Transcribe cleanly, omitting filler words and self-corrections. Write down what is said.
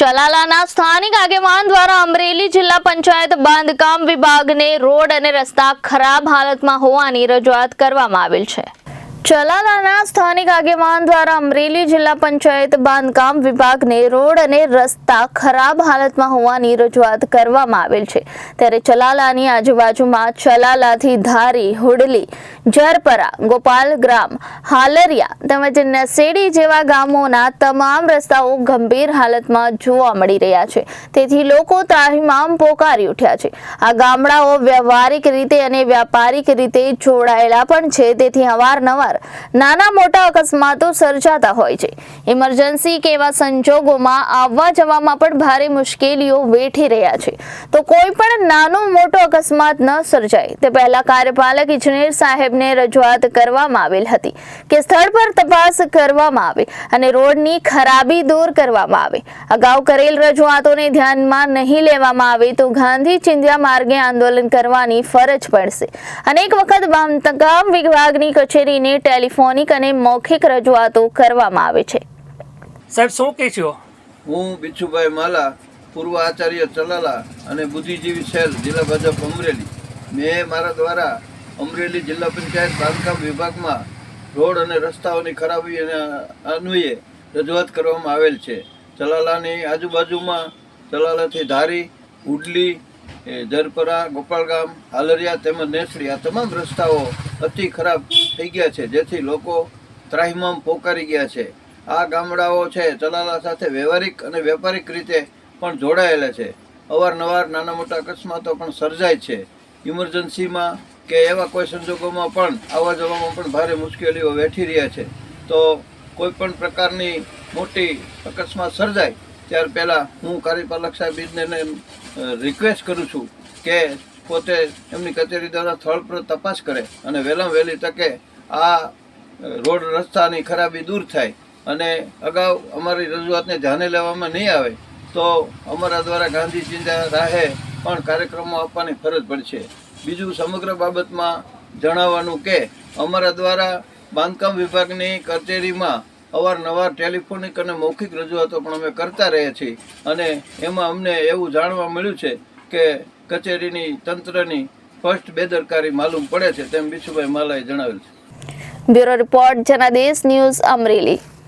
ચલાલાના સ્થાનિક આગેવાન દ્વારા અમરેલી જિલ્લા પંચાયત બાંધકામ વિભાગને રોડ અને રસ્તા ખરાબ હાલતમાં હોવાની રજૂઆત કરવામાં આવેલ છે. ચલાલાના સ્થાનિક આગેવાન દ્વારા અમરેલી જિલ્લા પંચાયત બાંધકામ વિભાગને રોડ અને રસ્તા ખરાબ હાલતમાં હોવાની રજૂઆત કરવામાં આવેલ છે. ત્યારે ચલાલાની આજુબાજુમાં ચલાલાથી ધારી, હુડલી, જરપરા, ગોપાલગ્રામ, હાલરિયા તેમજ નસેડી જેવા ગામોના તમામ રસ્તાઓ ગંભીર હાલતમાં જોવા મળી રહ્યા છે. તેથી લોકો ત્રાહિમામ પોકારી ઉઠ્યા છે. આ ગામડાઓ વ્યવહારિક રીતે અને વ્યાપારિક રીતે જોડાયેલા પણ છે. તેથી અવારનવાર નાના મોટા અકસ્માતો સર્જાતા હોય છે. ઇમરજન્સી કે એવા સંજોગોમાં આવવા જવામાં પણ ભારે મુશ્કેલીઓ વેઠી રહ્યા છે. તો કોઈ પણ નાનો મોટો અકસ્માત ન સર્જાય તે પહેલા કાર્યપાલક ઇજનેર સાહેબને રજૂઆત કરવામાં આવેલ હતી કે સ્થળ પર તપાસ કરવામાં આવે અને રોડની ખરાબી દૂર કરવામાં આવે. અગાઉ કરેલ રજૂઆતોને ધ્યાનમાં નહીં લેવામાં આવે તો ગાંધી ચિંધ્યા માર્ગે આંદોલન કરવાની ફરજ પડશે. અનેક વખત બાંધકામ વિભાગની કચેરીને ટેલિફોનિક અને મૌખિક રજૂઆતો કરવામાં આવે છે. સાહેબ શું કહે છો? હું બિચ્છુભાઈ માલા, પૂર્વ આચાર્ય ચલાલા અને બુદ્ધિજીવી સેલ જિલ્લા ભાજપ અમરેલી. મેં મારા દ્વારા અમરેલી જિલ્લા પંચાયત બાંધકામ વિભાગમાં રોડ અને રસ્તાઓની ખરાબી અને અન્વયે રજૂઆત કરવામાં આવેલ છે. ચલાલાની આજુબાજુમાં ચલાલાથી ધારી, હુડલી, જરપરા, ગોપાલગામ, હાલરિયા તેમજ નેસડી આ તમામ રસ્તાઓ અતિ ખરાબ થઈ ગયા છે, જેથી લોકો ત્રાહિમામ પોકારી ગયા છે. આ ગામડાઓ છે ચલાલા સાથે વ્યવહારિક અને વ્યાપારિક રીતે પણ જોડાયેલા છે. અવારનવાર નાના મોટા અકસ્માતો પણ સર્જાય છે. ઇમરજન્સીમાં કે એવા કોઈ સંજોગોમાં પણ આવવા જવામાં પણ ભારે મુશ્કેલીઓ વેઠી રહ્યા છે. તો કોઈ પણ પ્રકારની મોટી અકસ્માત સર્જાય ત્યાર પહેલાં હું કાર્યપાલક સાહેબને રિક્વેસ્ટ કરું છું કે પોતે એમની કચેરી દ્વારા સ્થળ પર તપાસ કરે અને વહેલામાં વહેલી તકે આ રોડ રસ્તાની ખરાબી દૂર થાય. અને અગાઉ અમારી રજૂઆતને ધ્યાને લેવામાં નહીં આવે તો અમારા દ્વારા ગાંધી ચિંધ્યા રાહે પણ કાર્યક્રમો આપવાની ફરજ પડશે. બીજું સમગ્ર બાબતમાં જણાવવાનું કે અમારા દ્વારા બાંધકામ વિભાગની કચેરીમાં અવારનવાર ટેલિફોનિક અને મૌખિક રજૂઆતો પણ અમે કરતા રહ્યા છીએ અને એમાં અમને એવું જાણવા મળ્યું છે કે કચેરીની તંત્રની સ્પષ્ટ બેદરકારી માલુમ પડે છે, તેમ બિચ્છુભાઈ માલાએ જણાવેલ છે. Bureau report, Janadesh news, Amreli.